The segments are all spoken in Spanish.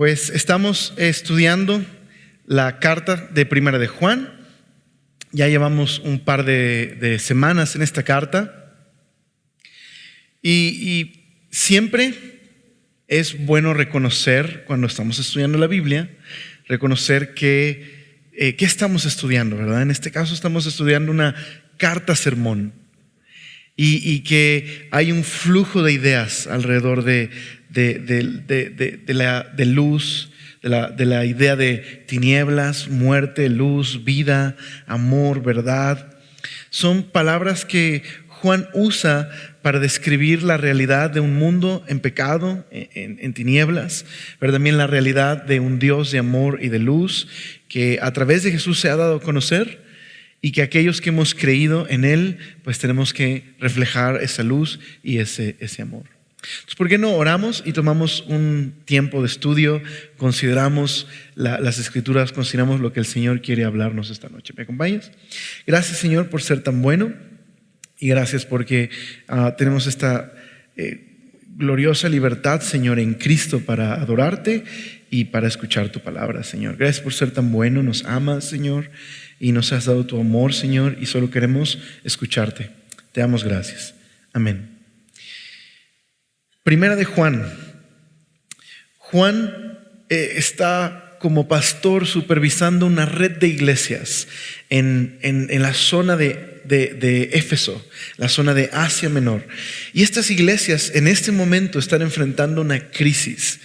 Pues estamos estudiando la carta de Primera de Juan. Ya llevamos un par de semanas en esta carta. Y siempre es bueno reconocer, cuando estamos estudiando la Biblia, reconocer qué estamos estudiando, ¿verdad? En este caso estamos estudiando una carta sermón. Y que hay un flujo de ideas alrededor de luz, de la idea de tinieblas, muerte, luz, vida, amor, verdad. Son palabras que Juan usa para describir la realidad de un mundo en pecado, en tinieblas, pero también la realidad de un Dios de amor y de luz que a través de Jesús se ha dado a conocer. Y que aquellos que hemos creído en Él, pues tenemos que reflejar esa luz y ese amor. Entonces, ¿por qué no oramos y tomamos un tiempo de estudio? Consideramos las Escrituras, consideramos lo que el Señor quiere hablarnos esta noche. ¿Me acompañas? Gracias, Señor, por ser tan bueno. Y gracias porque tenemos esta gloriosa libertad, Señor, en Cristo para adorarte y para escuchar tu palabra, Señor. Gracias por ser tan bueno, nos amas, Señor, y nos has dado tu amor, Señor, y solo queremos escucharte. Te damos gracias. Amén. Primera de Juan. Juan está como pastor supervisando una red de iglesias en la zona de Éfeso, la zona de Asia Menor. Y estas iglesias en este momento están enfrentando una crisis.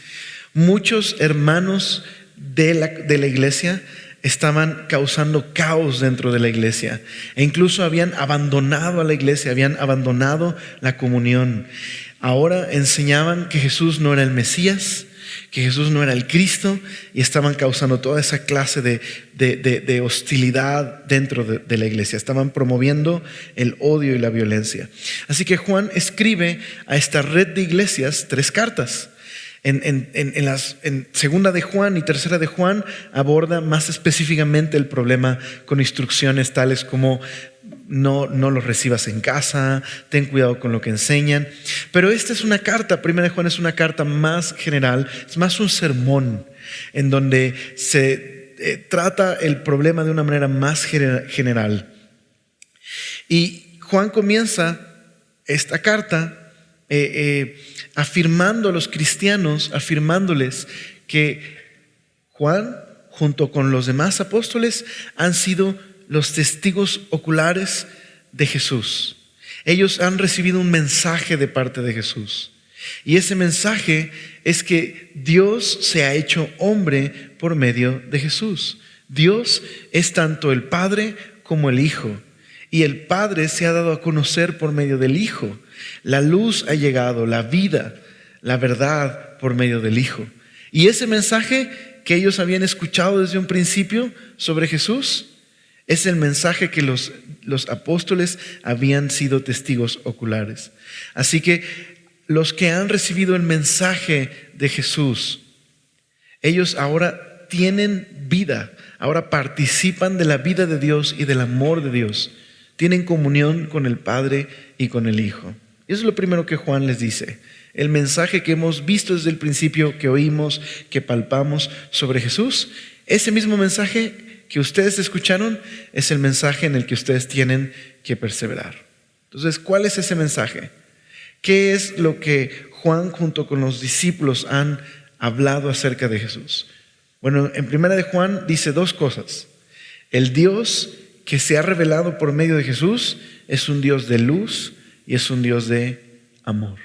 Muchos hermanos de la iglesia estaban causando caos dentro de la iglesia e incluso habían abandonado a la iglesia, habían abandonado la comunión. Ahora enseñaban que Jesús no era el Mesías, que Jesús no era el Cristo, y estaban causando toda esa clase de hostilidad dentro de la iglesia. Estaban promoviendo el odio y la violencia. Así que Juan escribe a esta red de iglesias 3 cartas. En segunda de Juan y tercera de Juan aborda más específicamente el problema con instrucciones tales como no los recibas en casa, ten cuidado con lo que enseñan. Pero esta es una carta, primera de Juan es una carta más general, es más un sermón en donde se trata el problema de una manera más general. Y Juan comienza esta carta afirmando a los cristianos, afirmándoles que Juan, junto con los demás apóstoles, han sido los testigos oculares de Jesús. Ellos han recibido un mensaje de parte de Jesús. Y ese mensaje es que Dios se ha hecho hombre por medio de Jesús. Dios es tanto el Padre como el Hijo. Y el Padre se ha dado a conocer por medio del Hijo. La luz ha llegado, la vida, la verdad por medio del Hijo. Y ese mensaje que ellos habían escuchado desde un principio sobre Jesús es el mensaje que los apóstoles habían sido testigos oculares. Así que los que han recibido el mensaje de Jesús, ellos ahora tienen vida, ahora participan de la vida de Dios y del amor de Dios. Tienen comunión con el Padre y con el Hijo. Y eso es lo primero que Juan les dice. El mensaje que hemos visto desde el principio, que oímos, que palpamos sobre Jesús, ese mismo mensaje que ustedes escucharon es el mensaje en el que ustedes tienen que perseverar. Entonces, ¿cuál es ese mensaje? ¿Qué es lo que Juan junto con los discípulos han hablado acerca de Jesús? Bueno, en primera de Juan dice 2 cosas. El Dios que se ha revelado por medio de Jesús es un Dios de luz y es un Dios de amor.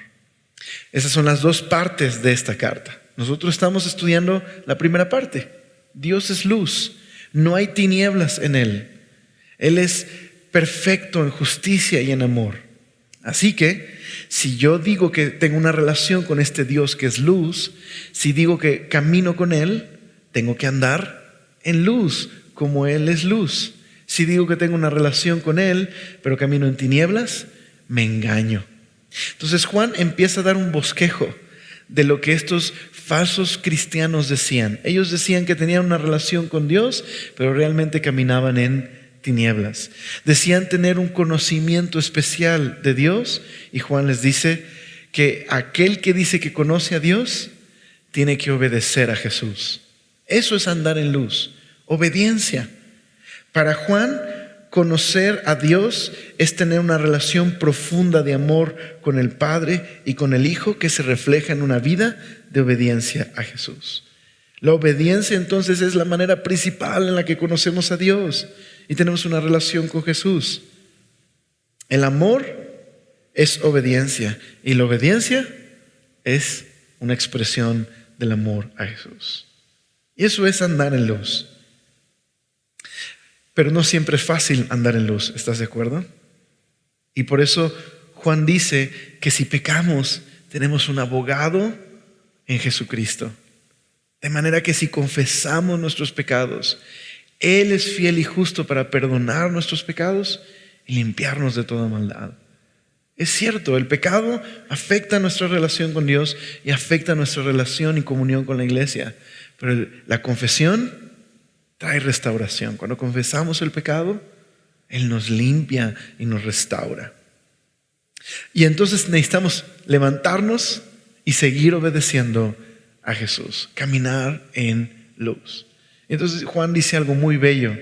Esas son las 2 partes de esta carta. Nosotros estamos estudiando la primera parte. Dios es luz, no hay tinieblas en Él. Él es perfecto en justicia y en amor. Así que si yo digo que tengo una relación con este Dios que es luz, si digo que camino con Él, tengo que andar en luz como Él es luz. Si digo que tengo una relación con Él, pero camino en tinieblas, me engaño. Entonces Juan empieza a dar un bosquejo de lo que estos falsos cristianos decían. Ellos decían que tenían una relación con Dios, pero realmente caminaban en tinieblas. Decían tener un conocimiento especial de Dios, y Juan les dice que aquel que dice que conoce a Dios tiene que obedecer a Jesús. Eso es andar en luz, obediencia. Para Juan, conocer a Dios es tener una relación profunda de amor con el Padre y con el Hijo que se refleja en una vida de obediencia a Jesús. La obediencia entonces es la manera principal en la que conocemos a Dios y tenemos una relación con Jesús. El amor es obediencia y la obediencia es una expresión del amor a Jesús. Y eso es andar en luz. Pero no siempre es fácil andar en luz, ¿estás de acuerdo? Y por eso Juan dice que si pecamos, tenemos un abogado en Jesucristo. De manera que si confesamos nuestros pecados, Él es fiel y justo para perdonar nuestros pecados y limpiarnos de toda maldad. Es cierto, el pecado afecta nuestra relación con Dios y afecta nuestra relación y comunión con la iglesia. Pero la confesión trae restauración. Cuando confesamos el pecado, Él nos limpia y nos restaura. Y entonces necesitamos levantarnos y seguir obedeciendo a Jesús, caminar en luz. Entonces Juan dice algo muy bello.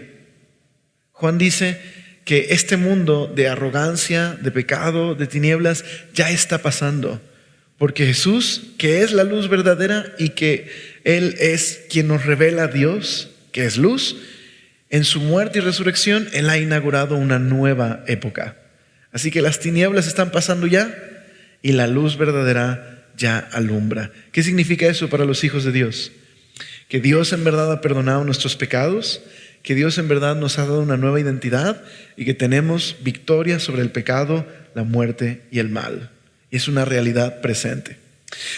Juan dice que este mundo de arrogancia, de pecado, de tinieblas, ya está pasando. Porque Jesús, que es la luz verdadera y que Él es quien nos revela a Dios, que es luz, en su muerte y resurrección, Él ha inaugurado una nueva época. Así que las tinieblas están pasando ya y la luz verdadera ya alumbra. ¿Qué significa eso para los hijos de Dios? Que Dios en verdad ha perdonado nuestros pecados, que Dios en verdad nos ha dado una nueva identidad y que tenemos victoria sobre el pecado, la muerte y el mal. Y es una realidad presente.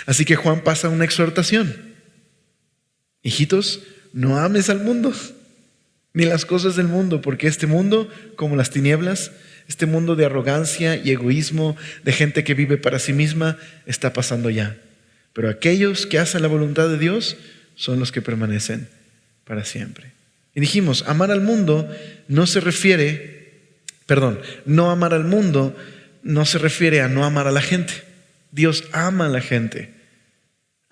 Así que Juan pasa una exhortación. Hijitos, no ames al mundo, ni las cosas del mundo, porque este mundo, como las tinieblas, este mundo de arrogancia y egoísmo, de gente que vive para sí misma, está pasando ya. Pero aquellos que hacen la voluntad de Dios son los que permanecen para siempre. Y dijimos, amar al mundo no se refiere, no amar al mundo no se refiere a no amar a la gente. Dios ama a la gente.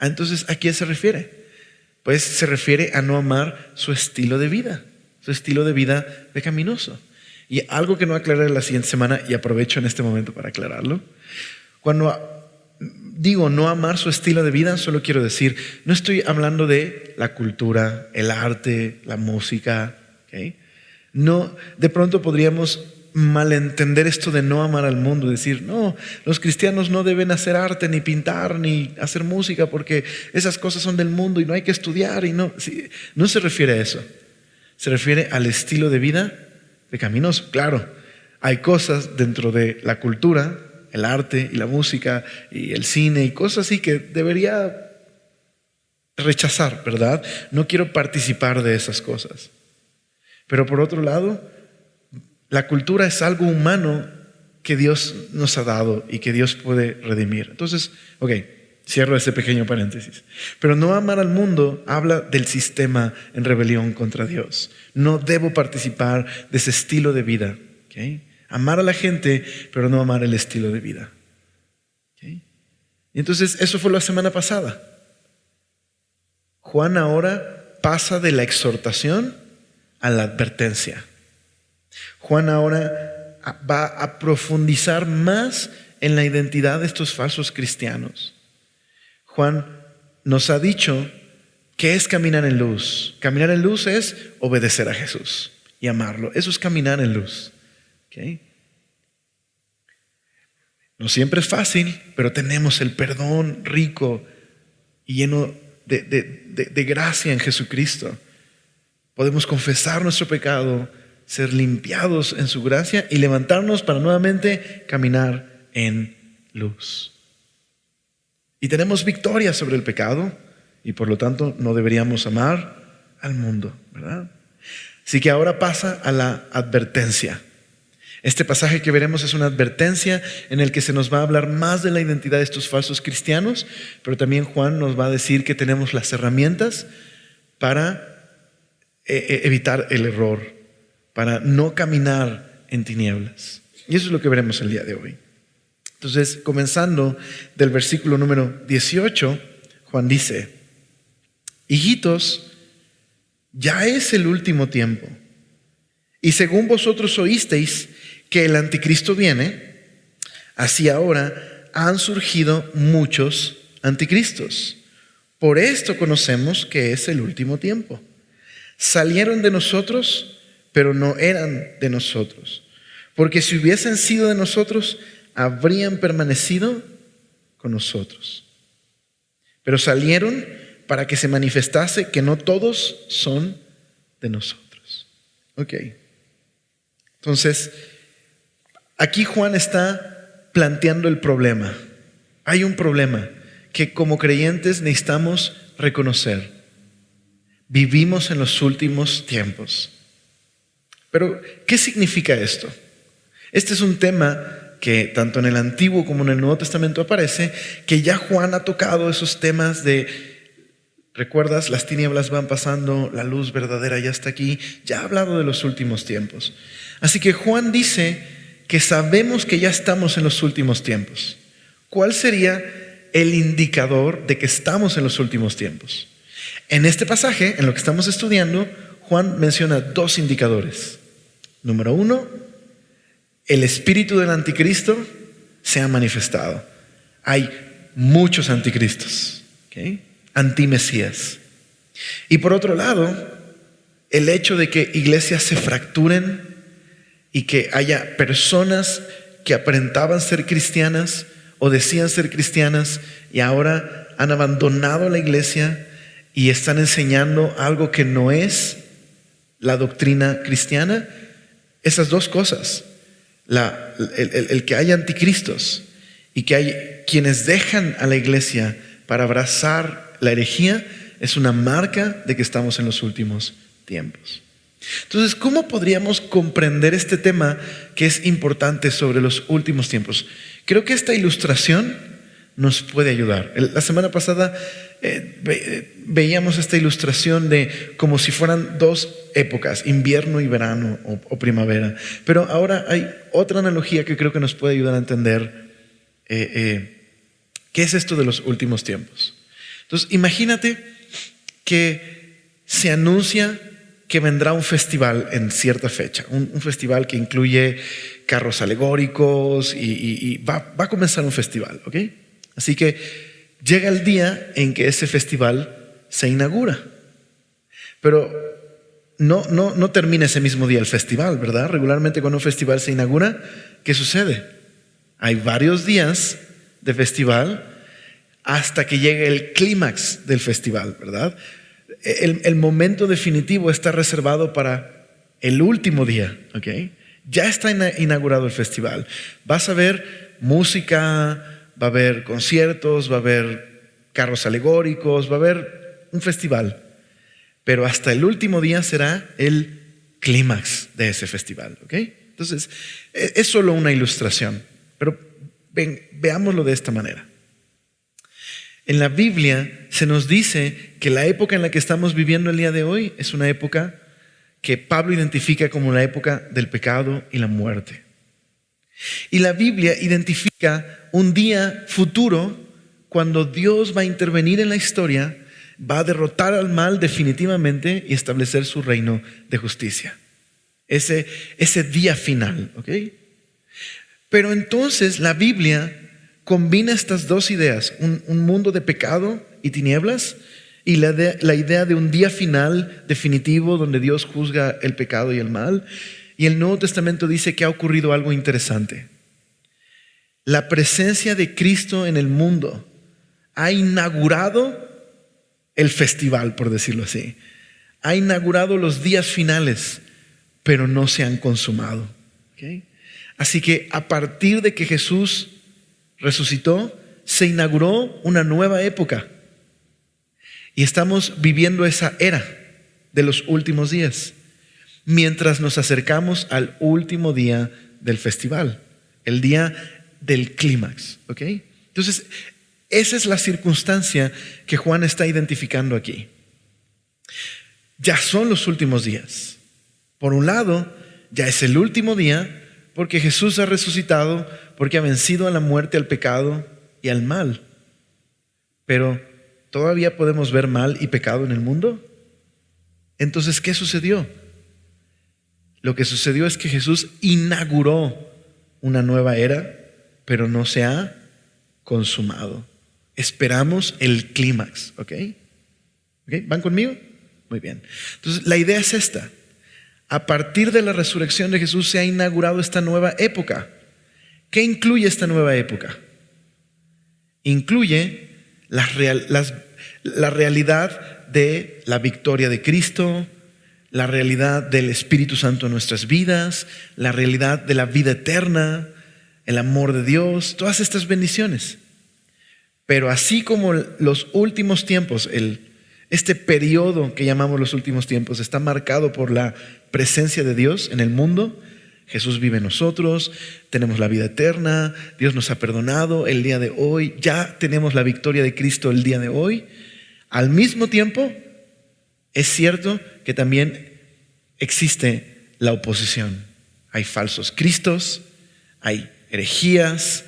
Entonces, ¿a quién se refiere? Pues se refiere a no amar su estilo de vida pecaminoso. Y algo que no aclaré la siguiente semana, y aprovecho en este momento para aclararlo. Cuando digo no amar su estilo de vida, solo quiero decir, no estoy hablando de la cultura, el arte, la música. ¿Okay? No, de pronto podríamos malentender esto de no amar al mundo, decir, no, los cristianos no deben hacer arte, ni pintar, ni hacer música, porque esas cosas son del mundo y no hay que estudiar. Y no se refiere a eso. Se refiere al estilo de vida pecaminoso. Claro, hay cosas dentro de la cultura, el arte y la música y el cine y cosas así que debería rechazar, ¿verdad? No quiero participar de esas cosas. Pero por otro lado, la cultura es algo humano que Dios nos ha dado y que Dios puede redimir. Entonces, cierro ese pequeño paréntesis. Pero no amar al mundo habla del sistema en rebelión contra Dios. No debo participar de ese estilo de vida. ¿Okay? Amar a la gente, pero no amar el estilo de vida. ¿Okay? Y entonces, eso fue la semana pasada. Juan ahora pasa de la exhortación a la advertencia. Juan ahora va a profundizar más en la identidad de estos falsos cristianos. Juan nos ha dicho que es caminar en luz. Caminar en luz es obedecer a Jesús y amarlo. Eso es caminar en luz. ¿Okay? No siempre es fácil, pero tenemos el perdón rico y lleno de gracia en Jesucristo. Podemos confesar nuestro pecado, ser limpiados en su gracia y levantarnos para nuevamente caminar en luz. Y tenemos victoria sobre el pecado y por lo tanto no deberíamos amar al mundo, ¿verdad? Así que ahora pasa a la advertencia. Este pasaje que veremos es una advertencia en el que se nos va a hablar más de la identidad de estos falsos cristianos, pero también Juan nos va a decir que tenemos las herramientas para evitar el error, para no caminar en tinieblas. Y eso es lo que veremos el día de hoy. Entonces, comenzando del versículo número 18, Juan dice, hijitos, ya es el último tiempo. Y según vosotros oísteis que el anticristo viene, así ahora han surgido muchos anticristos. Por esto conocemos que es el último tiempo. Salieron de nosotros, pero no eran de nosotros. Porque si hubiesen sido de nosotros, habrían permanecido con nosotros. Pero salieron para que se manifestase que no todos son de nosotros. Ok. Entonces, aquí Juan está planteando el problema. Hay un problema que como creyentes necesitamos reconocer. Vivimos en los últimos tiempos. Pero, ¿qué significa esto? Este es un tema que tanto en el Antiguo como en el Nuevo Testamento aparece, que ya Juan ha tocado esos temas de, ¿recuerdas? Las tinieblas van pasando, la luz verdadera ya está aquí. Ya ha hablado de los últimos tiempos. Así que Juan dice que sabemos que ya estamos en los últimos tiempos. ¿Cuál sería el indicador de que estamos en los últimos tiempos? En este pasaje, en lo que estamos estudiando, Juan menciona dos indicadores. Número 1, el espíritu del anticristo se ha manifestado. Hay muchos anticristos, ¿okay? Antimesías. Y por otro lado, el hecho de que iglesias se fracturen y que haya personas que aparentaban ser cristianas o decían ser cristianas y ahora han abandonado la iglesia y están enseñando algo que no es la doctrina cristiana. Esas dos cosas, el que haya anticristos y que hay quienes dejan a la iglesia para abrazar la herejía, es una marca de que estamos en los últimos tiempos. Entonces, ¿cómo podríamos comprender este tema que es importante sobre los últimos tiempos? Creo que esta ilustración nos puede ayudar. La semana pasada veíamos esta ilustración de como si fueran dos épocas, invierno y verano o primavera. Pero ahora hay otra analogía que creo que nos puede ayudar a entender qué es esto de los últimos tiempos. Entonces, imagínate que se anuncia que vendrá un festival en cierta fecha, un festival que incluye carros alegóricos y va a comenzar un festival, ¿ok? Así que llega el día en que ese festival se inaugura, pero no termina ese mismo día el festival, ¿verdad? Regularmente cuando un festival se inaugura, ¿qué sucede? Hay varios días de festival hasta que llegue el clímax del festival, ¿verdad? El momento definitivo está reservado para el último día, ¿ok? Ya está inaugurado el festival. Vas a ver música, va a haber conciertos, va a haber carros alegóricos, va a haber un festival. Pero hasta el último día será el clímax de ese festival, ¿ok? Entonces, es solo una ilustración, pero veámoslo de esta manera. En la Biblia se nos dice que la época en la que estamos viviendo el día de hoy es una época que Pablo identifica como la época del pecado y la muerte. Y la Biblia identifica un día futuro cuando Dios va a intervenir en la historia, va a derrotar al mal definitivamente y establecer su reino de justicia. Ese día final, ¿ok? Pero entonces la Biblia combina estas dos ideas, un mundo de pecado y tinieblas y la idea de un día final definitivo donde Dios juzga el pecado y el mal. Y el Nuevo Testamento dice que ha ocurrido algo interesante. La presencia de Cristo en el mundo ha inaugurado el festival, por decirlo así. Ha inaugurado los días finales, pero no se han consumado. ¿Okay? Así que a partir de que Jesús resucitó, se inauguró una nueva época. Y estamos viviendo esa era de los últimos días, mientras nos acercamos al último día del festival, el día del clímax, ¿ok? Entonces, esa es la circunstancia que Juan está identificando aquí. Ya son los últimos días. Por un lado, ya es el último día porque Jesús ha resucitado, porque ha vencido a la muerte, al pecado y al mal. Pero ¿todavía podemos ver mal y pecado en el mundo? Entonces, ¿qué sucedió? Lo que sucedió es que Jesús inauguró una nueva era, pero no se ha consumado. Esperamos el clímax, ¿ok? ¿Van conmigo? Muy bien. Entonces, la idea es esta. A partir de la resurrección de Jesús se ha inaugurado esta nueva época. ¿Qué incluye esta nueva época? Incluye la realidad de la victoria de Cristo, la realidad del Espíritu Santo en nuestras vidas, la realidad de la vida eterna, el amor de Dios, todas estas bendiciones. Pero así como los últimos tiempos, este periodo que llamamos los últimos tiempos está marcado por la presencia de Dios en el mundo. Jesús vive en nosotros, tenemos la vida eterna, Dios nos ha perdonado el día de hoy, ya tenemos la victoria de Cristo el día de hoy. Al mismo tiempo, es cierto que también existe la oposición. Hay falsos cristos, hay herejías,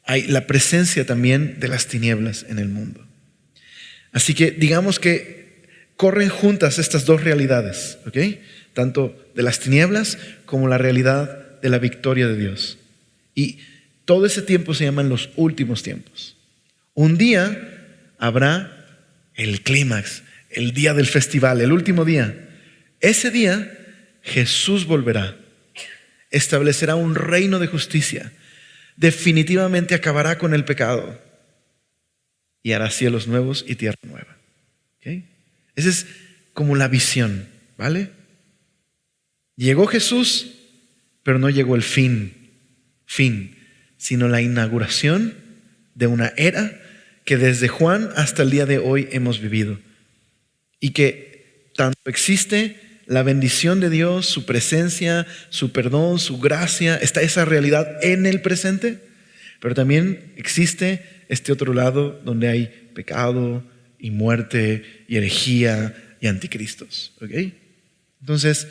hay la presencia también de las tinieblas en el mundo. Así que digamos que corren juntas estas dos realidades, ¿ok? Tanto de las tinieblas como la realidad de la victoria de Dios. Y todo ese tiempo se llaman los últimos tiempos. Un día habrá el clímax, el día del festival, el último día. Ese día Jesús volverá, establecerá un reino de justicia, definitivamente acabará con el pecado y hará cielos nuevos y tierra nueva. ¿Okay? Esa es como la visión, ¿vale? Llegó Jesús, pero no llegó el fin, sino la inauguración de una era que desde Juan hasta el día de hoy hemos vivido. Y que tanto existe la bendición de Dios, su presencia, su perdón, su gracia, está esa realidad en el presente, pero también existe este otro lado donde hay pecado y muerte y herejía y anticristos. ¿Ok? Entonces,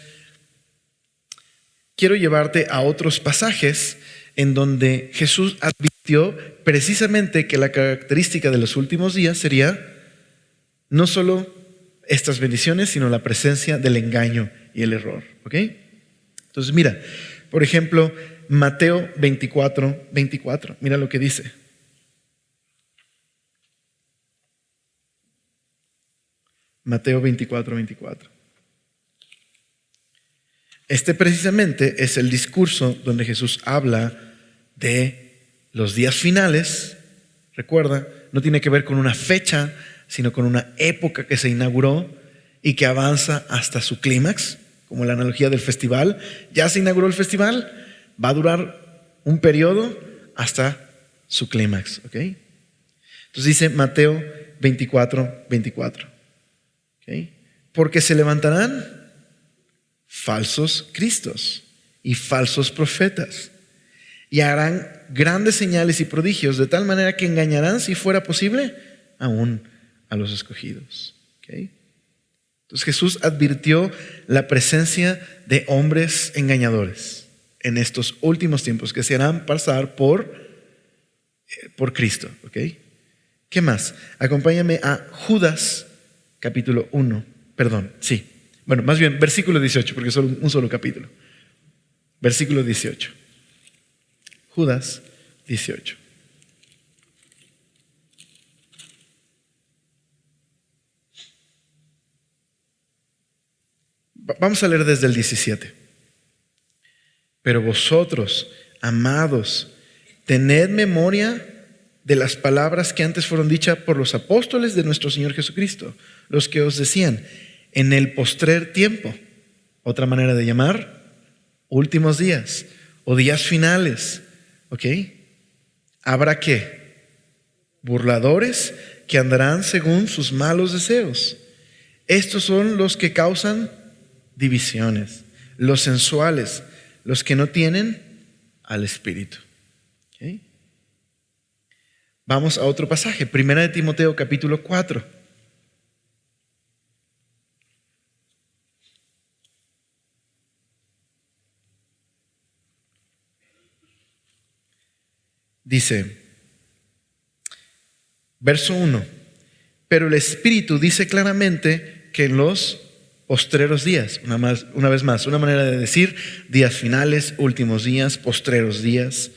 quiero llevarte a otros pasajes en donde Jesús advirtió precisamente que la característica de los últimos días sería no solo estas bendiciones, sino la presencia del engaño y el error. ¿Ok? Entonces mira, por ejemplo, Mateo 24, mira lo que dice. Mateo 24. Este precisamente es el discurso donde Jesús habla de los días finales. Recuerda, no tiene que ver con una fecha, sino con una época que se inauguró y que avanza hasta su clímax, como la analogía del festival. Ya se inauguró el festival, va a durar un periodo hasta su clímax. ¿Ok? Entonces dice Mateo 24. ¿Okay? Porque se levantarán falsos cristos y falsos profetas y harán grandes señales y prodigios de tal manera que engañarán, si fuera posible, aún a los escogidos. ¿Okay? Entonces Jesús advirtió la presencia de hombres engañadores en estos últimos tiempos que se harán pasar por Cristo. ¿Okay? ¿Qué más? Acompáñame a Judas capítulo 1. Bueno, más bien versículo 18, porque es solo un solo capítulo. Versículo 18. Judas 18. Vamos a leer desde el 17. Pero vosotros, amados, tened memoria de las palabras que antes fueron dichas por los apóstoles de nuestro Señor Jesucristo, los que os decían: en el postrer tiempo, otra manera de llamar, últimos días o días finales, ¿ok? Habrá ¿qué? Burladores que andarán según sus malos deseos. Estos son los que causan divisiones, los sensuales, los que no tienen al Espíritu. ¿Ok? Vamos a otro pasaje, 1 Timoteo capítulo 4. Dice, verso 1: Pero el Espíritu dice claramente que en los postreros días, una vez más, una manera de decir días finales, últimos días, postreros días.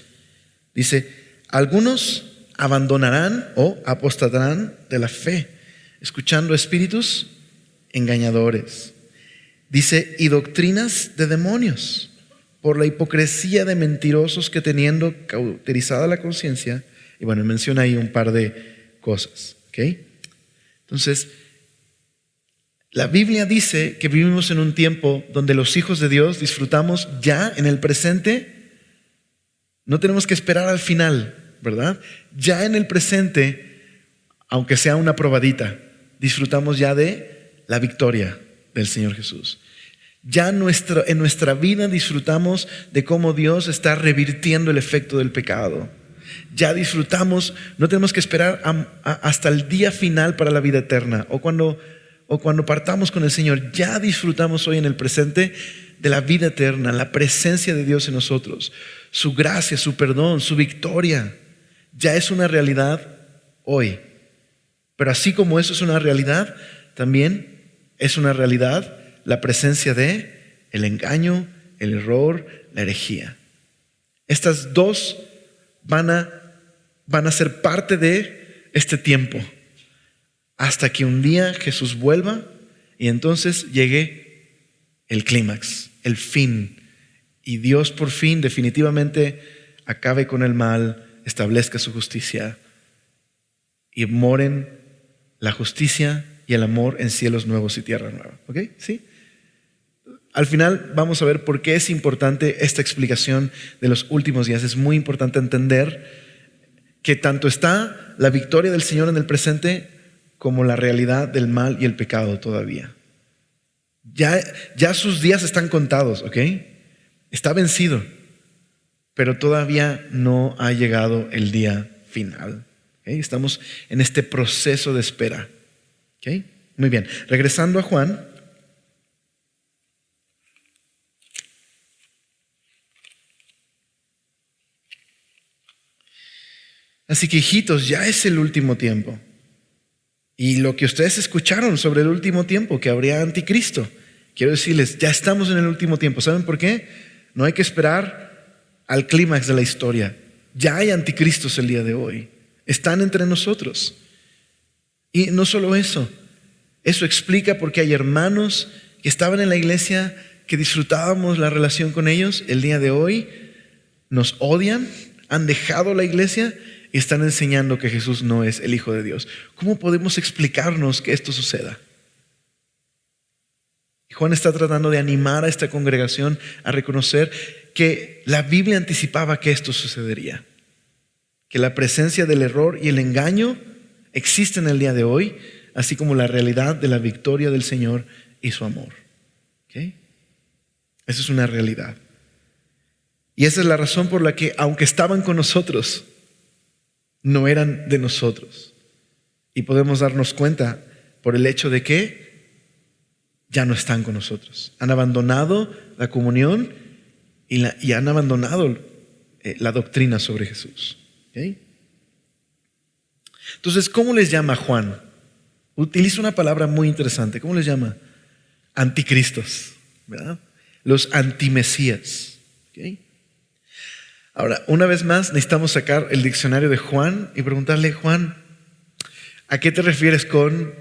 Dice, algunos abandonarán o apostatarán de la fe, escuchando espíritus engañadores. Dice, y doctrinas de demonios, por la hipocresía de mentirosos que teniendo cauterizada la conciencia. Y bueno, menciona ahí un par de cosas, ¿ok? Entonces, la Biblia dice que vivimos en un tiempo donde los hijos de Dios disfrutamos ya en el presente. No tenemos que esperar al final, ¿verdad? Ya en el presente, aunque sea una probadita, disfrutamos ya de la victoria del Señor Jesús. Ya en nuestra vida disfrutamos de cómo Dios está revirtiendo el efecto del pecado. Ya disfrutamos, no tenemos que esperar hasta el día final para la vida eterna o cuando partamos con el Señor. Ya disfrutamos hoy en el presente de la vida eterna, la presencia de Dios en nosotros, su gracia, su perdón, su victoria. Ya es una realidad hoy. Pero así como eso es una realidad, también es una realidad la presencia de el engaño, el error, la herejía. Estas dos van a ser parte de este tiempo hasta que un día Jesús vuelva y entonces llegue el clímax, el fin, y Dios por fin definitivamente acabe con el mal, establezca su justicia y moren la justicia y el amor en cielos nuevos y tierra nueva. ¿Ok? ¿Sí? Al final vamos a ver por qué es importante esta explicación de los últimos días. Es muy importante entender que tanto está la victoria del Señor en el presente como la realidad del mal y el pecado todavía. Ya sus días están contados, ¿ok? Está vencido, pero todavía no ha llegado el día final. ¿Okay? Estamos en este proceso de espera. ¿Okay? Muy bien, regresando a Juan. Así que, hijitos, ya es el último tiempo. Y lo que ustedes escucharon sobre el último tiempo, que habría anticristo, quiero decirles, ya estamos en el último tiempo. ¿Saben por qué? No hay que esperar al clímax de la historia. Ya hay anticristos el día de hoy. Están entre nosotros. Y no solo eso explica por qué hay hermanos que estaban en la iglesia, que disfrutábamos la relación con ellos, el día de hoy nos odian, han dejado la iglesia y están enseñando que Jesús no es el Hijo de Dios. ¿Cómo podemos explicarnos que esto suceda? Y Juan está tratando de animar a esta congregación a reconocer que la Biblia anticipaba que esto sucedería, que la presencia del error y el engaño existe en el día de hoy, así como la realidad de la victoria del Señor y su amor. ¿Okay? Esa es una realidad. Y esa es la razón por la que, aunque estaban con nosotros, no eran de nosotros. Y podemos darnos cuenta por el hecho de que ya no están con nosotros. Han abandonado la comunión y han abandonado la doctrina sobre Jesús. ¿Okay? Entonces, ¿cómo les llama Juan? Utiliza una palabra muy interesante. ¿Cómo les llama? Anticristos, ¿verdad? Los antimesías. ¿Okay? Ahora, una vez más, necesitamos sacar el diccionario de Juan y preguntarle, Juan, ¿a qué te refieres con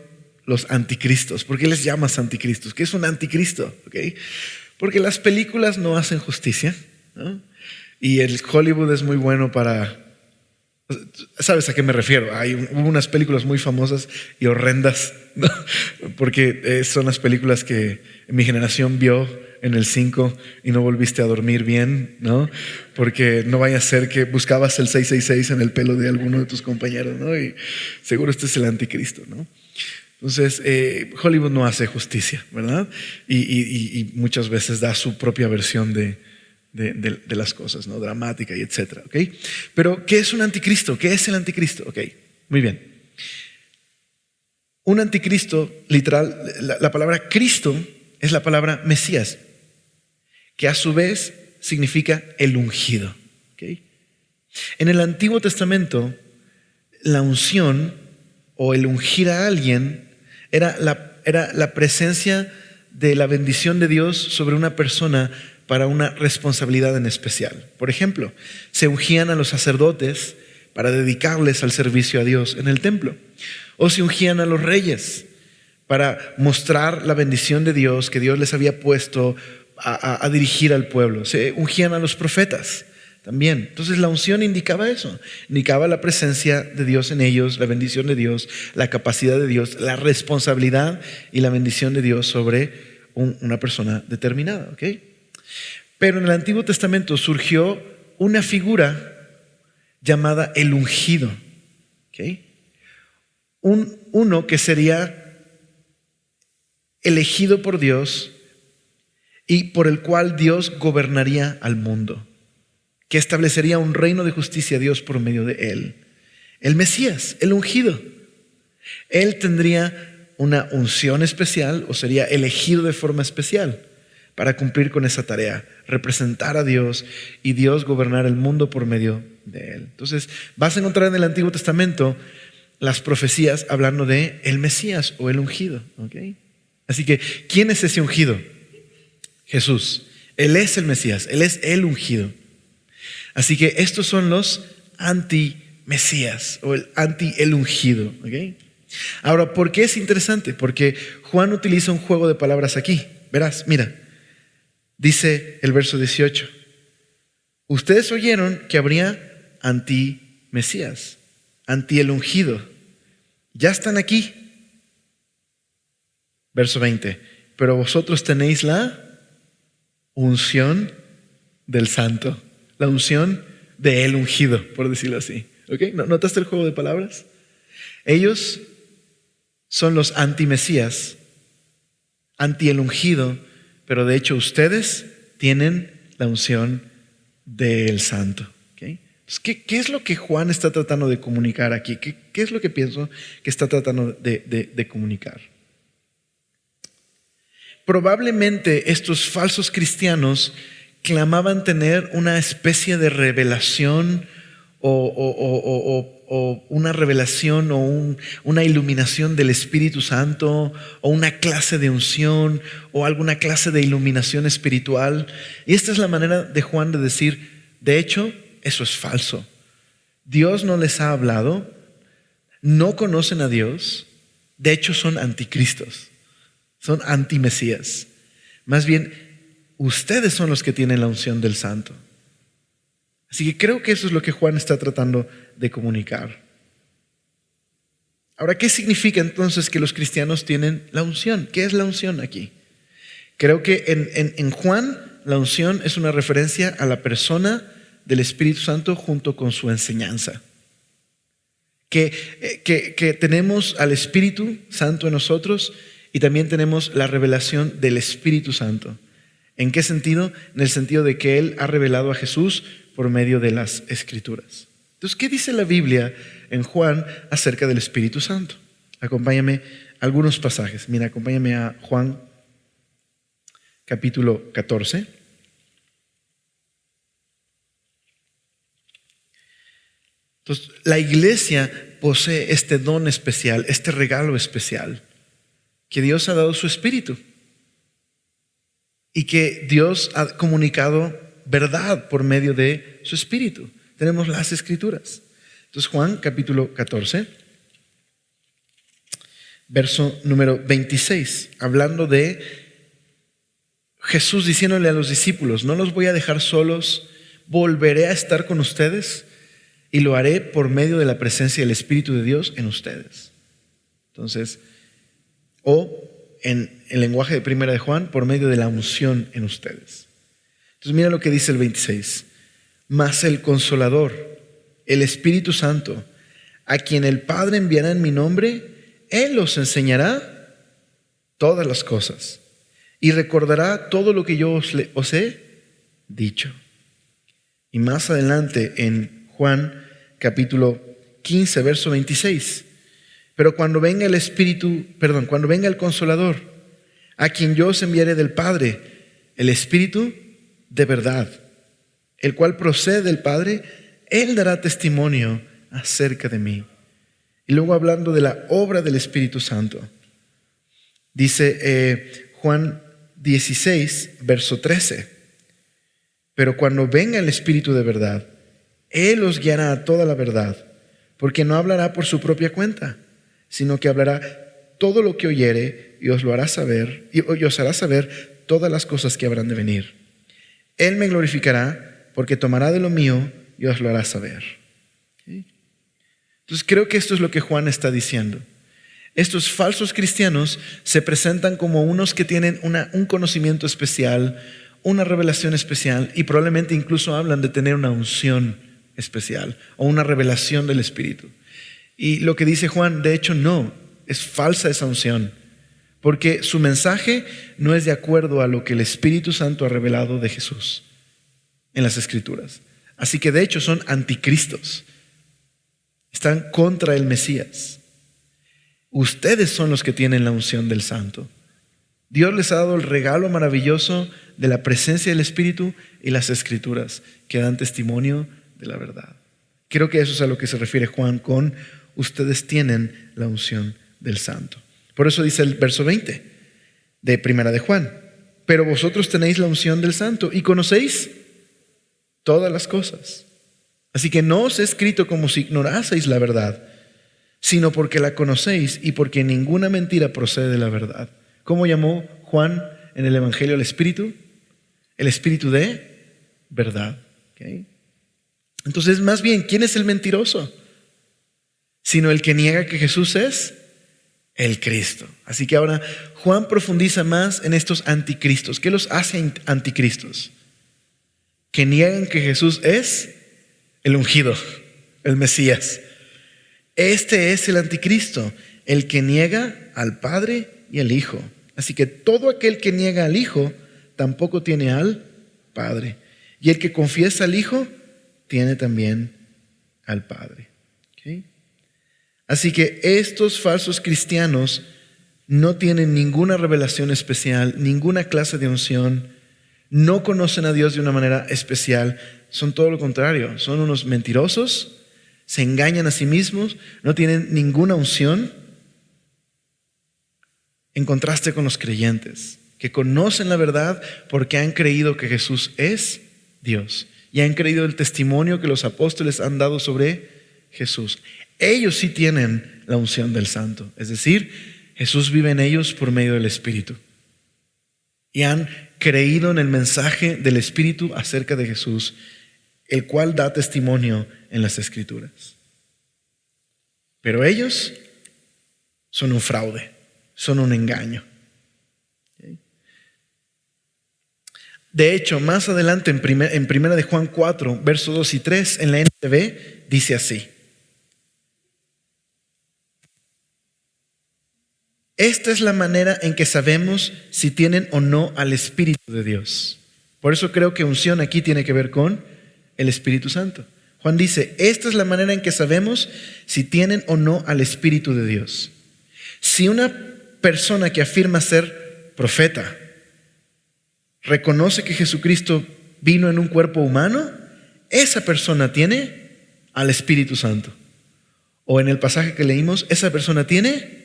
los anticristos? ¿Por qué les llamas anticristos? ¿Qué es un anticristo? ¿Okay? Porque las películas no hacen justicia, ¿no? Y el Hollywood es muy bueno para... ¿Sabes a qué me refiero? Hubo unas películas muy famosas y horrendas, ¿no? Porque son las películas que mi generación vio en el 5 y no volviste a dormir bien, ¿no? Porque no vaya a ser que buscabas el 666 en el pelo de alguno de tus compañeros, ¿no? Y seguro este es el anticristo, ¿no? Entonces, Hollywood no hace justicia, ¿verdad? Y muchas veces da su propia versión de las cosas, ¿no? Dramática y etcétera, ¿ok? Pero, ¿qué es un anticristo? ¿Qué es el anticristo? Ok, muy bien. Un anticristo, literal, la palabra Cristo es la palabra Mesías, que a su vez significa el ungido, ¿ok? En el Antiguo Testamento, la unción o el ungir a alguien era la presencia de la bendición de Dios sobre una persona para una responsabilidad en especial. Por ejemplo, se ungían a los sacerdotes para dedicarles al servicio a Dios en el templo, o se ungían a los reyes para mostrar la bendición de Dios que Dios les había puesto a dirigir al pueblo. Se ungían a los profetas también. Entonces la unción indicaba eso, indicaba la presencia de Dios en ellos, la bendición de Dios, la capacidad de Dios, la responsabilidad y la bendición de Dios sobre una persona determinada, ¿ok? Pero en el Antiguo Testamento surgió una figura llamada el ungido, ¿ok? Uno que sería elegido por Dios y por el cual Dios gobernaría al mundo, que establecería un reino de justicia a Dios por medio de él. El Mesías, el ungido. Él tendría una unción especial o sería elegido de forma especial para cumplir con esa tarea, representar a Dios y Dios gobernar el mundo por medio de él. Entonces vas a encontrar en el Antiguo Testamento las profecías hablando de el Mesías o el ungido, ¿ok? Así que, ¿quién es ese ungido? Jesús. Él es el Mesías, Él es el ungido. Así que estos son los anti-Mesías o el anti-el ungido, ¿ok? Ahora, ¿por qué es interesante? Porque Juan utiliza un juego de palabras aquí. Verás, mira, dice el verso 18: ustedes oyeron que habría anti-Mesías, anti-el ungido. Ya están aquí. Verso 20: pero vosotros tenéis la unción del Santo, la unción de el ungido, por decirlo así. ¿Ok? ¿Notaste el juego de palabras? Ellos son los anti-Mesías, anti-el ungido, pero de hecho ustedes tienen la unción del Santo. ¿Okay? Entonces, ¿qué es lo que Juan está tratando de comunicar aquí? ¿Qué es lo que pienso que está tratando de comunicar? Probablemente estos falsos cristianos clamaban tener una especie de revelación o una revelación o una iluminación del Espíritu Santo o una clase de unción o alguna clase de iluminación espiritual. Y esta es la manera de Juan de decir, de hecho, eso es falso. Dios no les ha hablado, no conocen a Dios, de hecho son anticristos. Son anti-Mesías. Más bien, ustedes son los que tienen la unción del Santo. Así que creo que eso es lo que Juan está tratando de comunicar. Ahora, ¿qué significa entonces que los cristianos tienen la unción? ¿Qué es la unción aquí? Creo que en Juan la unción es una referencia a la persona del Espíritu Santo junto con su enseñanza. Que tenemos al Espíritu Santo en nosotros y también tenemos la revelación del Espíritu Santo. ¿En qué sentido? En el sentido de que Él ha revelado a Jesús por medio de las Escrituras. Entonces, ¿qué dice la Biblia en Juan acerca del Espíritu Santo? Acompáñame a algunos pasajes. Mira, acompáñame a Juan capítulo 14. Entonces, la iglesia posee este don especial, este regalo especial, que Dios ha dado su Espíritu y que Dios ha comunicado verdad por medio de su Espíritu. Tenemos las Escrituras. Entonces Juan capítulo 14, verso número 26, hablando de Jesús diciéndole a los discípulos: no los voy a dejar solos, volveré a estar con ustedes y lo haré por medio de la presencia del Espíritu de Dios en ustedes. Entonces, o en el lenguaje de primera de Juan, por medio de la unción en ustedes. Entonces mira lo que dice el 26. Mas el Consolador, el Espíritu Santo, a quien el Padre enviará en mi nombre, Él os enseñará todas las cosas y recordará todo lo que yo os he dicho. Y más adelante en Juan capítulo 15, verso 26. Pero cuando venga el Consolador, a quien yo os enviaré del Padre, el Espíritu de verdad, el cual procede del Padre, Él dará testimonio acerca de mí. Y luego hablando de la obra del Espíritu Santo. Dice Juan 16, verso 13. Pero cuando venga el Espíritu de verdad, Él os guiará a toda la verdad, porque no hablará por su propia cuenta, sino que hablará todo lo que oyere y os lo hará saber, y os hará saber todas las cosas que habrán de venir. Él me glorificará, porque tomará de lo mío y os lo hará saber. ¿Sí? Entonces creo que esto es lo que Juan está diciendo. Estos falsos cristianos se presentan como unos que tienen un conocimiento especial, una revelación especial, y probablemente incluso hablan de tener una unción especial o una revelación del Espíritu. Y lo que dice Juan, de hecho no, es falsa esa unción, porque su mensaje no es de acuerdo a lo que el Espíritu Santo ha revelado de Jesús en las Escrituras. Así que de hecho son anticristos, están contra el Mesías. Ustedes son los que tienen la unción del Santo. Dios les ha dado el regalo maravilloso de la presencia del Espíritu y las Escrituras que dan testimonio de la verdad. Creo que eso es a lo que se refiere Juan con ustedes tienen la unción del Santo. Por eso dice el verso 20 de Primera de Juan: pero vosotros tenéis la unción del Santo y conocéis todas las cosas. Así que no os he escrito como si ignoraseis la verdad, sino porque la conocéis y porque ninguna mentira procede de la verdad. ¿Cómo llamó Juan en el Evangelio al Espíritu? El Espíritu de verdad. ¿Okay? Entonces, más bien, ¿quién es el mentiroso? Sino el que niega que Jesús es el Cristo. Así que ahora Juan profundiza más en estos anticristos. ¿Qué los hace anticristos? Que niegan que Jesús es el ungido, el Mesías. Este es el anticristo, el que niega al Padre y al Hijo. Así que todo aquel que niega al Hijo tampoco tiene al Padre. Y el que confiesa al Hijo tiene también al Padre. ¿Okay? Así que estos falsos cristianos no tienen ninguna revelación especial, ninguna clase de unción, no conocen a Dios de una manera especial, son todo lo contrario, son unos mentirosos, se engañan a sí mismos, no tienen ninguna unción, en contraste con los creyentes, que conocen la verdad porque han creído que Jesús es Dios y han creído el testimonio que los apóstoles han dado sobre Jesús. Ellos sí tienen la unción del Santo, es decir, Jesús vive en ellos por medio del Espíritu. Y han creído en el mensaje del Espíritu acerca de Jesús, el cual da testimonio en las Escrituras. Pero ellos son un fraude, son un engaño. De hecho, más adelante en primera de Juan 4, versos 2 y 3, en la NTV, dice así: esta es la manera en que sabemos si tienen o no al Espíritu de Dios. Por eso creo que unción aquí tiene que ver con el Espíritu Santo. Juan dice, esta es la manera en que sabemos si tienen o no al Espíritu de Dios. Si una persona que afirma ser profeta reconoce que Jesucristo vino en un cuerpo humano, esa persona tiene al Espíritu Santo. O en el pasaje que leímos, esa persona tiene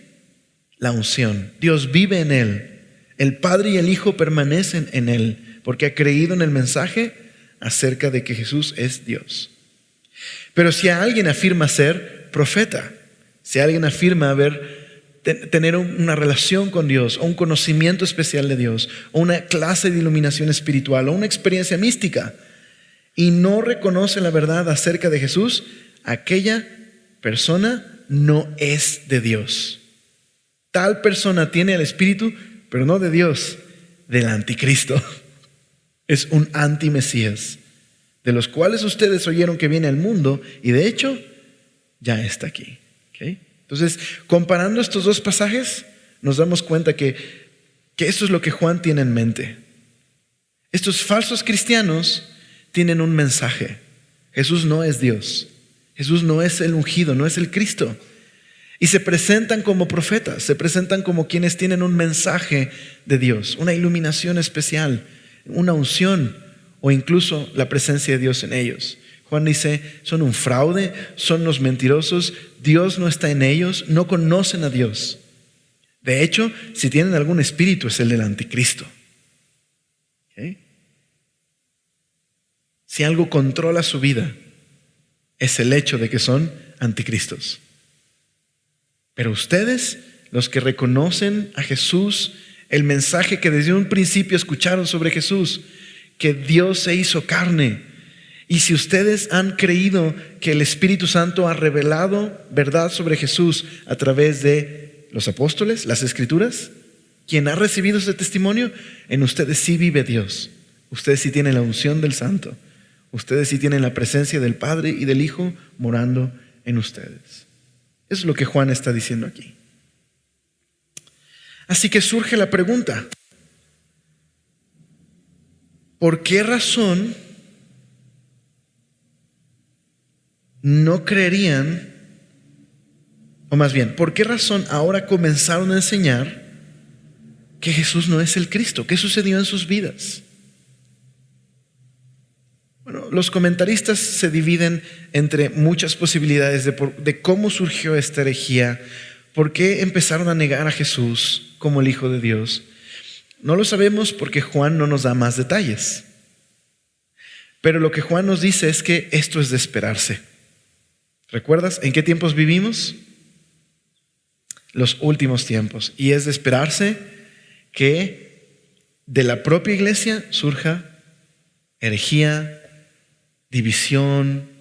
la unción. Dios vive en él. El Padre y el Hijo permanecen en él porque ha creído en el mensaje acerca de que Jesús es Dios. Pero si alguien afirma ser profeta, si alguien afirma tener una relación con Dios, o un conocimiento especial de Dios, o una clase de iluminación espiritual, o una experiencia mística, y no reconoce la verdad acerca de Jesús, aquella persona no es de Dios. Tal persona tiene el Espíritu, pero no de Dios, del anticristo. Es un antimesías, de los cuales ustedes oyeron que viene al mundo y de hecho ya está aquí. ¿Okay? Entonces, comparando estos dos pasajes, nos damos cuenta que esto es lo que Juan tiene en mente. Estos falsos cristianos tienen un mensaje. Jesús no es Dios. Jesús no es el ungido, no es el Cristo. Y se presentan como profetas, se presentan como quienes tienen un mensaje de Dios, una iluminación especial, una unción o incluso la presencia de Dios en ellos. Juan dice, son un fraude, son los mentirosos, Dios no está en ellos, no conocen a Dios. De hecho, si tienen algún espíritu es el del anticristo. ¿Okay? Si algo controla su vida, es el hecho de que son anticristos. Pero ustedes, los que reconocen a Jesús, el mensaje que desde un principio escucharon sobre Jesús, que Dios se hizo carne, y si ustedes han creído que el Espíritu Santo ha revelado verdad sobre Jesús a través de los apóstoles, las Escrituras, quien ha recibido ese testimonio, en ustedes sí vive Dios. Ustedes sí tienen la unción del Santo. Ustedes sí tienen la presencia del Padre y del Hijo morando en ustedes. Eso es lo que Juan está diciendo aquí. Así que surge la pregunta: ¿por qué razón no creerían, o más bien, por qué razón ahora comenzaron a enseñar que Jesús no es el Cristo? ¿Qué sucedió en sus vidas? Bueno, los comentaristas se dividen entre muchas posibilidades de cómo surgió esta herejía, por qué empezaron a negar a Jesús como el Hijo de Dios. No lo sabemos porque Juan no nos da más detalles. Pero lo que Juan nos dice es que esto es de esperarse. ¿Recuerdas en qué tiempos vivimos? Los últimos tiempos. Y es de esperarse que de la propia iglesia surja herejía, división.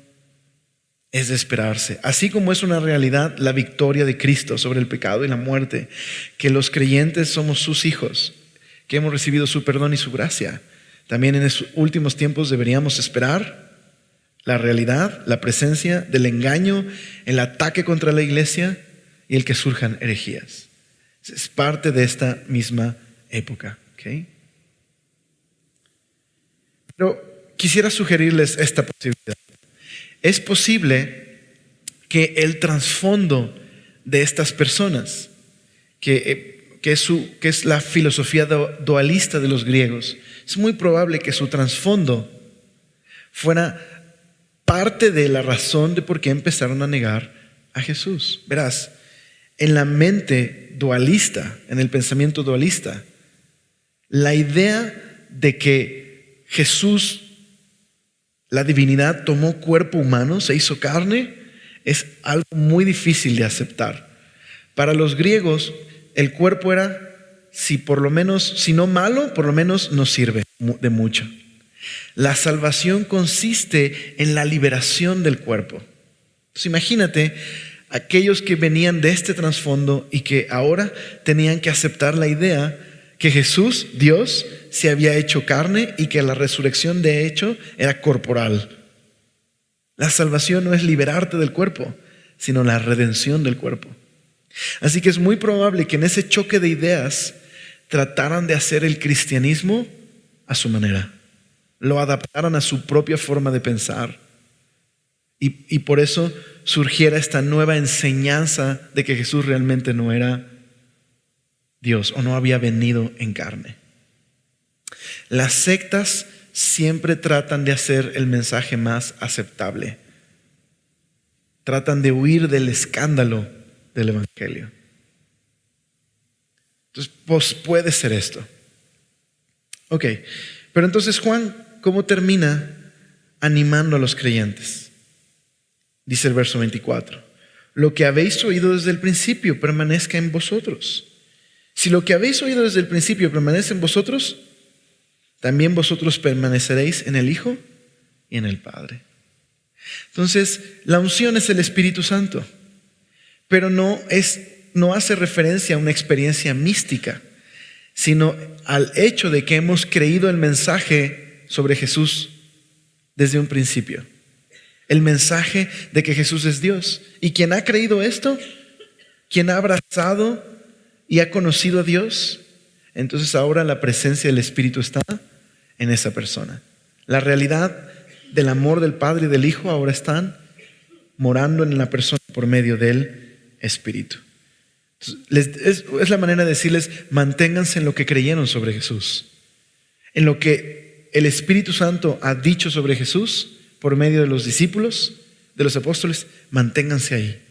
Es de esperarse. Así como es una realidad la victoria de Cristo sobre el pecado y la muerte, que los creyentes somos sus hijos, que hemos recibido su perdón y su gracia, también en estos últimos tiempos deberíamos esperar la realidad, la presencia del engaño, el ataque contra la iglesia y el que surjan herejías. Es parte de esta misma época. ¿Okay? Pero quisiera sugerirles esta posibilidad. Es posible que el trasfondo de estas personas, que es la filosofía dualista de los griegos, es muy probable que su trasfondo fuera parte de la razón de por qué empezaron a negar a Jesús. Verás, en la mente dualista, en el pensamiento dualista, la idea de que Jesús, la divinidad, tomó cuerpo humano, se hizo carne, es algo muy difícil de aceptar. Para los griegos, el cuerpo era, si no malo, por lo menos nos sirve de mucho. La salvación consiste en la liberación del cuerpo. Entonces, imagínate aquellos que venían de este trasfondo y que ahora tenían que aceptar la idea que Jesús, Dios, se había hecho carne y que la resurrección de hecho era corporal. La salvación no es liberarte del cuerpo, sino la redención del cuerpo. Así que es muy probable que en ese choque de ideas trataran de hacer el cristianismo a su manera. Lo adaptaran a su propia forma de pensar. Y por eso surgiera esta nueva enseñanza de que Jesús realmente no era Dios o no había venido en carne. Las sectas siempre tratan de hacer el mensaje más aceptable. Tratan de huir del escándalo del evangelio. Entonces, pues puede ser esto. Ok, pero entonces Juan, ¿cómo termina animando a los creyentes? Dice el verso 24: lo que habéis oído desde el principio permanezca en vosotros. Si lo que habéis oído desde el principio permanece en vosotros, también vosotros permaneceréis en el Hijo y en el Padre. Entonces, la unción es el Espíritu Santo, pero no hace referencia a una experiencia mística, sino al hecho de que hemos creído el mensaje sobre Jesús desde un principio. El mensaje de que Jesús es Dios. Y quien ha creído esto, quien ha abrazado y ha conocido a Dios, entonces ahora la presencia del Espíritu está en esa persona. La realidad del amor del Padre y del Hijo ahora están morando en la persona por medio del Espíritu. Entonces, es la manera de decirles: manténganse en lo que creyeron sobre Jesús, en lo que el Espíritu Santo ha dicho sobre Jesús. por medio de los discípulos, de los apóstoles, manténganse ahí.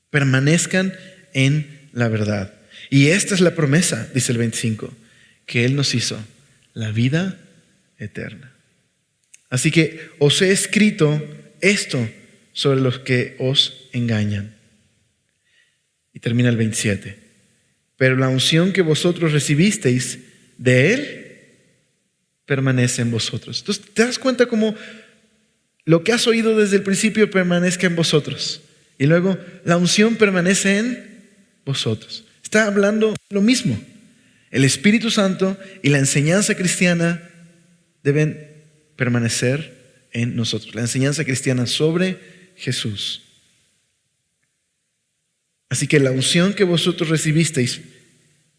Permanezcan en la verdad. Y esta es la promesa, dice el 25, que Él nos hizo, la vida eterna. Así que os he escrito esto sobre los que os engañan. Y termina el 27. Pero la unción que vosotros recibisteis de Él permanece en vosotros. Entonces, ¿te das cuenta cómo lo que has oído desde el principio permanezca en vosotros? Y luego la unción permanece en vosotros. Está hablando lo mismo. El Espíritu Santo y la enseñanza cristiana deben permanecer en nosotros. La enseñanza cristiana sobre Jesús. Así que la unción que vosotros recibisteis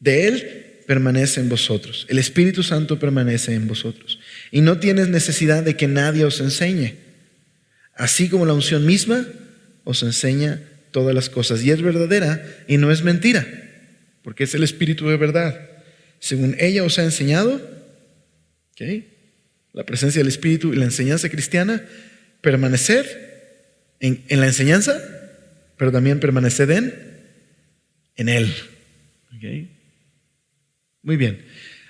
de Él permanece en vosotros. El Espíritu Santo permanece en vosotros. Y no tienes necesidad de que nadie os enseñe. Así como la unción misma os enseña todas las cosas. Y es verdadera y no es mentira, porque es el Espíritu de verdad. Según ella os ha enseñado, ¿okay?, la presencia del Espíritu y la enseñanza cristiana, permanecer en la enseñanza, pero también permanecer en Él. ¿Okay? Muy bien.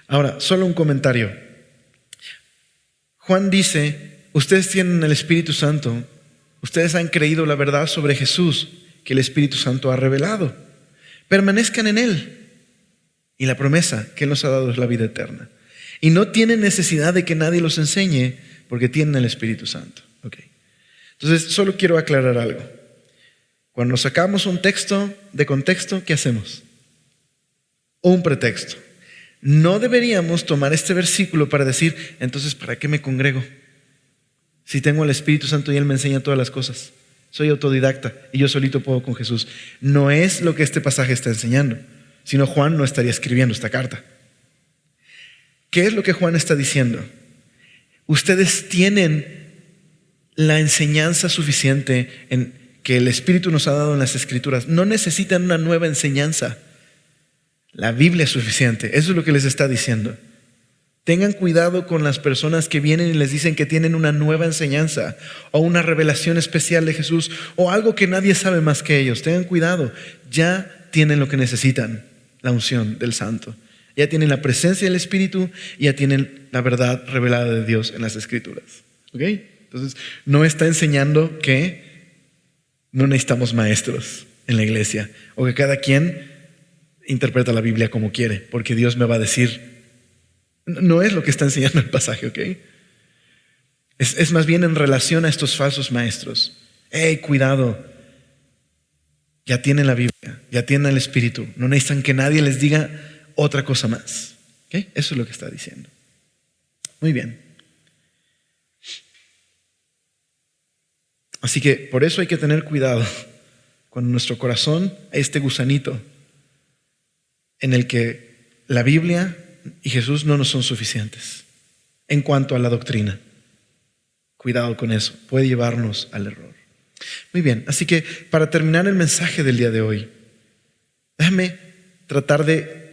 Ahora, solo un comentario. Juan dice, ustedes tienen el Espíritu Santo, ustedes han creído la verdad sobre Jesús que el Espíritu Santo ha revelado. Permanezcan en Él. Y la promesa que Él nos ha dado es la vida eterna. Y no tienen necesidad de que nadie los enseñe porque tienen el Espíritu Santo. Okay. Entonces, solo quiero aclarar algo. Cuando sacamos un texto de contexto, ¿qué hacemos? Un pretexto. No deberíamos tomar este versículo para decir, entonces, ¿para qué me congrego? Si tengo el Espíritu Santo y Él me enseña todas las cosas. Soy autodidacta y yo solito puedo con Jesús. No es lo que este pasaje está enseñando, sino Juan no estaría escribiendo esta carta. ¿Qué es lo que Juan está diciendo? Ustedes tienen la enseñanza suficiente que el Espíritu nos ha dado en las Escrituras. No necesitan una nueva enseñanza. La Biblia es suficiente. Eso es lo que les está diciendo. Tengan cuidado con las personas que vienen y les dicen que tienen una nueva enseñanza o una revelación especial de Jesús o algo que nadie sabe más que ellos. Tengan cuidado. Ya tienen lo que necesitan, la unción del Santo. Ya tienen la presencia del Espíritu y ya tienen la verdad revelada de Dios en las Escrituras. ¿Ok? Entonces, no está enseñando que no necesitamos maestros en la iglesia o que cada quien interpreta la Biblia como quiere, porque Dios me va a decir. No es lo que está enseñando el pasaje, ¿ok? Es más bien en relación a estos falsos maestros. ¡Hey, cuidado! Ya tienen la Biblia, ya tienen el Espíritu. No necesitan que nadie les diga otra cosa más. ¿Okay? Eso es lo que está diciendo. Muy bien. Así que por eso hay que tener cuidado cuando en nuestro corazón hay este gusanito en el que la Biblia y Jesús no nos son suficientes en cuanto a la doctrina. Cuidado con eso, puede llevarnos al error. Muy bien, así que para terminar el mensaje del día de hoy, déjame tratar de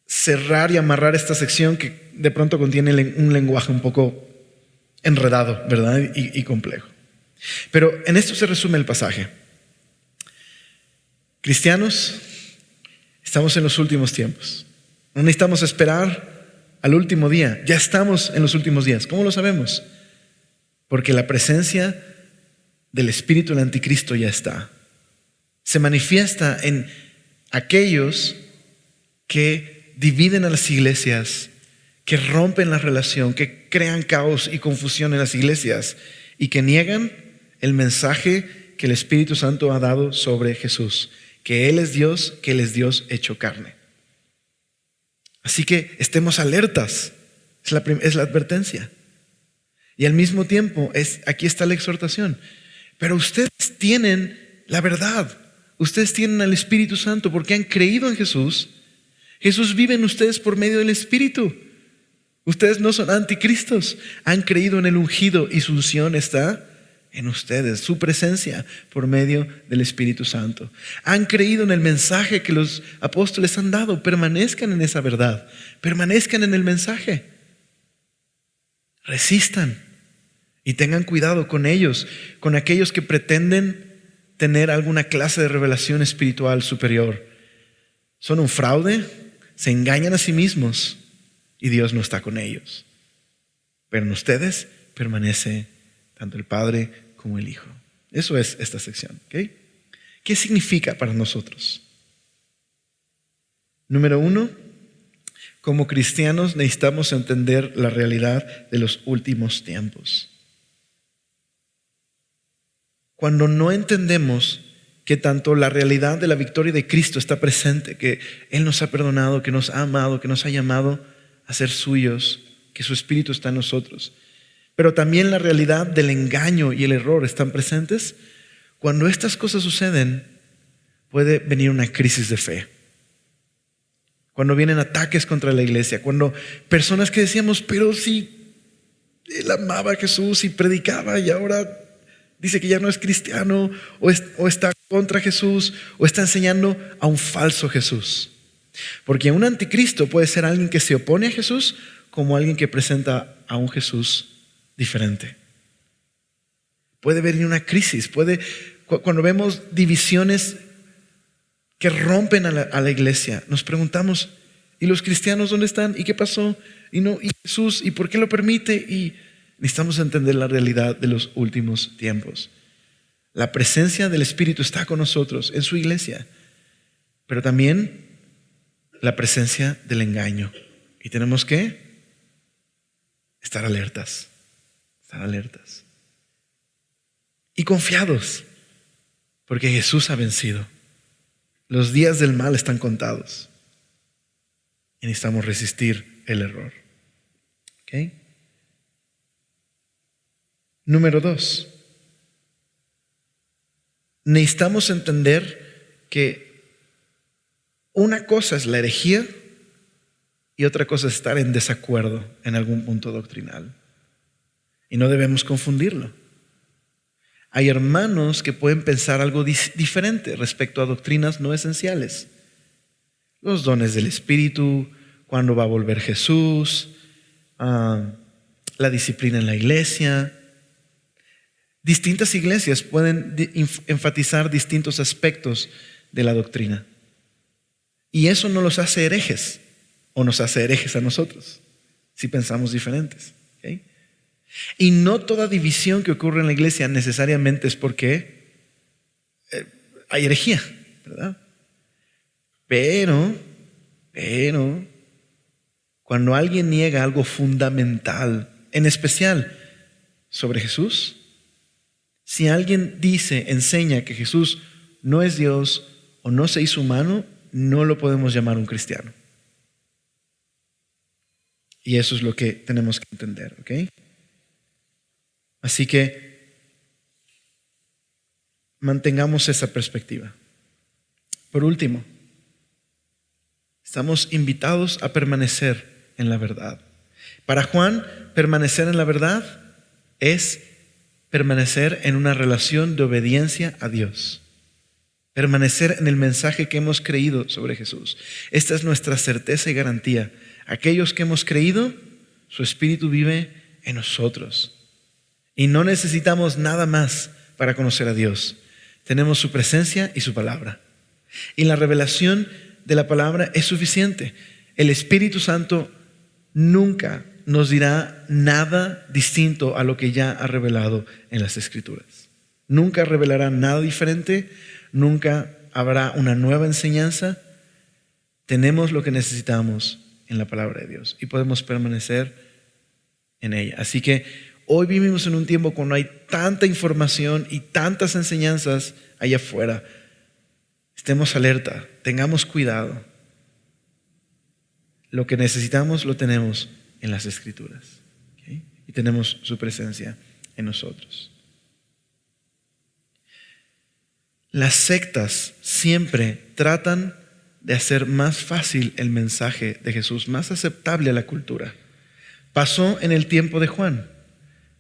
cerrar y amarrar esta sección que de pronto contiene un lenguaje un poco enredado, ¿verdad? Y complejo. Pero en esto se resume el pasaje. Cristianos, estamos en los últimos tiempos. No necesitamos esperar al último día. Ya estamos en los últimos días. ¿Cómo lo sabemos? Porque la presencia del espíritu del anticristo ya está. Se manifiesta en aquellos que dividen a las iglesias, que rompen la relación, que crean caos y confusión en las iglesias y que niegan el mensaje que el Espíritu Santo ha dado sobre Jesús, que Él es Dios, que Él es Dios hecho carne. Así que estemos alertas, es la advertencia. Y al mismo tiempo, aquí está la exhortación. Pero ustedes tienen la verdad, ustedes tienen al Espíritu Santo porque han creído en Jesús. Jesús vive en ustedes por medio del Espíritu. Ustedes no son anticristos, han creído en el ungido y su unción está en ustedes, su presencia por medio del Espíritu Santo. Han creído en el mensaje que los apóstoles han dado. Permanezcan en esa verdad, permanezcan en el mensaje. Resistan Y tengan cuidado con ellos, con aquellos que pretenden tener alguna clase de revelación espiritual superior. Son un fraude, se engañan a sí mismos y Dios no está con ellos. Pero en ustedes permanece tanto el Padre como el Hijo. Eso es esta sección, ¿ok? ¿Qué significa para nosotros? Número 1, como cristianos necesitamos entender la realidad de los últimos tiempos. Cuando no entendemos que tanto la realidad de la victoria de Cristo está presente, que Él nos ha perdonado, que nos ha amado, que nos ha llamado a ser suyos, que su Espíritu está en nosotros, pero también la realidad del engaño y el error están presentes, cuando estas cosas suceden, puede venir una crisis de fe. Cuando vienen ataques contra la iglesia, cuando personas que decíamos, pero si él amaba a Jesús y predicaba y ahora dice que ya no es cristiano, o está contra Jesús, o está enseñando a un falso Jesús. Porque un anticristo puede ser alguien que se opone a Jesús como alguien que presenta a un Jesús diferente. Puede venir una crisis, cuando vemos divisiones que rompen a la iglesia, nos preguntamos, ¿y los cristianos dónde están? ¿Y qué pasó? ¿Y Jesús? ¿Y por qué lo permite? Y necesitamos entender la realidad de los últimos tiempos. La presencia del Espíritu está con nosotros en su iglesia, pero también la presencia del engaño. Y tenemos que estar alertas. Y confiados, porque Jesús ha vencido. Los días del mal están contados y necesitamos resistir el error. ¿Ok? Número 2. Necesitamos entender que una cosa es la herejía y otra cosa es estar en desacuerdo en algún punto doctrinal. Y no debemos confundirlo. Hay hermanos que pueden pensar algo diferente respecto a doctrinas no esenciales. Los dones del Espíritu, cuándo va a volver Jesús, la disciplina en la iglesia. Distintas iglesias pueden enfatizar distintos aspectos de la doctrina. Y eso no los hace herejes, o nos hace herejes a nosotros, si pensamos diferentes. ¿Okay? Y no toda división que ocurre en la iglesia necesariamente es porque hay herejía, ¿verdad? Pero, cuando alguien niega algo fundamental, en especial sobre Jesús, si alguien enseña que Jesús no es Dios o no se hizo humano, no lo podemos llamar un cristiano. Y eso es lo que tenemos que entender, ¿ok? Así que mantengamos esa perspectiva. Por último, estamos invitados a permanecer en la verdad. Para Juan, permanecer en la verdad es permanecer en una relación de obediencia a Dios. Permanecer en el mensaje que hemos creído sobre Jesús. Esta es nuestra certeza y garantía. Aquellos que hemos creído, su Espíritu vive en nosotros. Y no necesitamos nada más para conocer a Dios. Tenemos su presencia y su palabra. Y la revelación de la palabra es suficiente. El Espíritu Santo nunca nos dirá nada distinto a lo que ya ha revelado en las Escrituras. Nunca revelará nada diferente, nunca habrá una nueva enseñanza. Tenemos lo que necesitamos en la palabra de Dios y podemos permanecer en ella. Así que hoy vivimos en un tiempo cuando hay tanta información y tantas enseñanzas allá afuera. Estemos alerta, tengamos cuidado. Lo que necesitamos lo tenemos en las Escrituras, ¿okay? Y tenemos su presencia en nosotros. Las sectas siempre tratan de hacer más fácil el mensaje de Jesús, más aceptable a la cultura. Pasó en el tiempo de Juan.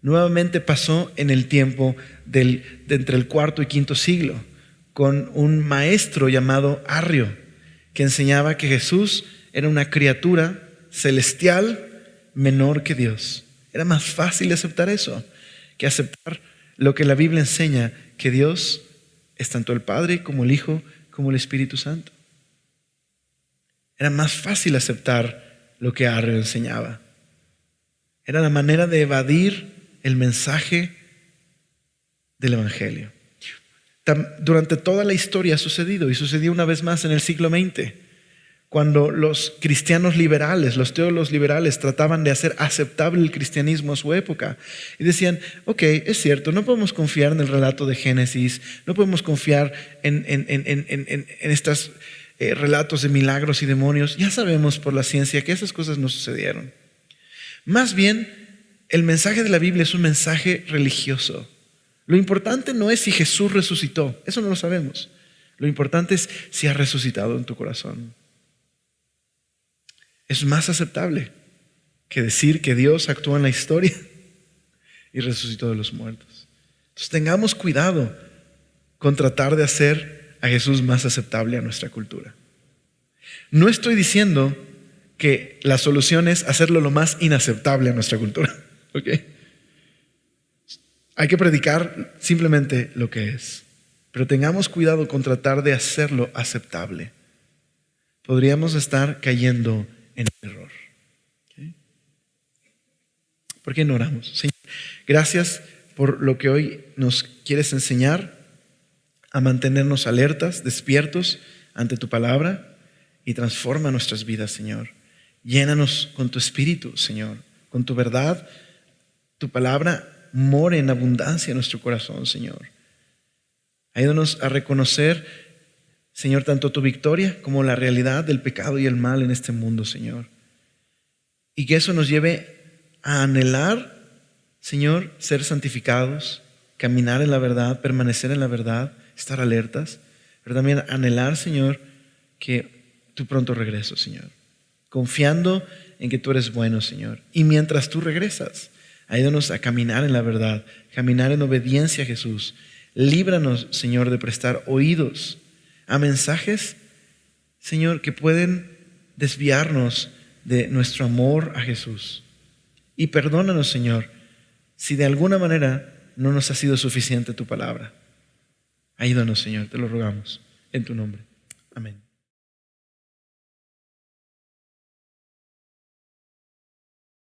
Nuevamente pasó en el tiempo de entre el cuarto y quinto siglo, con un maestro llamado Arrio, que enseñaba que Jesús era una criatura celestial menor que Dios. Era más fácil aceptar eso, que aceptar lo que la Biblia enseña, que Dios es tanto el Padre como el Hijo como el Espíritu Santo. Era más fácil aceptar lo que Arrio enseñaba. Era la manera de evadir el mensaje del Evangelio. Durante toda la historia ha sucedido, y sucedió una vez más en el siglo XX, cuando los cristianos liberales, los teólogos liberales trataban de hacer aceptable el cristianismo a su época y decían, ok, es cierto, no podemos confiar en el relato de Génesis, no podemos confiar en estos relatos de milagros y demonios, ya sabemos por la ciencia que esas cosas no sucedieron. Más bien, el mensaje de la Biblia es un mensaje religioso. Lo importante no es si Jesús resucitó, eso no lo sabemos. Lo importante es si ha resucitado en tu corazón. Es más aceptable que decir que Dios actuó en la historia y resucitó de los muertos. Entonces tengamos cuidado con tratar de hacer a Jesús más aceptable a nuestra cultura. No estoy diciendo que la solución es hacerlo lo más inaceptable a nuestra cultura. ¿Okay? Hay que predicar simplemente lo que es, pero tengamos cuidado con tratar de hacerlo aceptable. Podríamos estar cayendo en el error. ¿Okay? ¿Por qué no oramos? Señor, gracias por lo que hoy nos quieres enseñar, a mantenernos alertas, despiertos ante tu palabra, y transforma nuestras vidas, Señor. Llénanos con tu espíritu, Señor, con tu verdad. Tu palabra more en abundancia en nuestro corazón, Señor. Ayúdanos a reconocer, Señor, tanto tu victoria como la realidad del pecado y el mal en este mundo, Señor. Y que eso nos lleve a anhelar, Señor, ser santificados, caminar en la verdad, permanecer en la verdad, estar alertas, pero también anhelar, Señor, que tu pronto regreso, Señor. Confiando en que tú eres bueno, Señor. Y mientras tú regresas, ayúdanos a caminar en la verdad, caminar en obediencia a Jesús. Líbranos, Señor, de prestar oídos a mensajes, Señor, que pueden desviarnos de nuestro amor a Jesús. Y perdónanos, Señor, si de alguna manera no nos ha sido suficiente tu palabra. Ayúdanos, Señor, te lo rogamos, en tu nombre. Amén.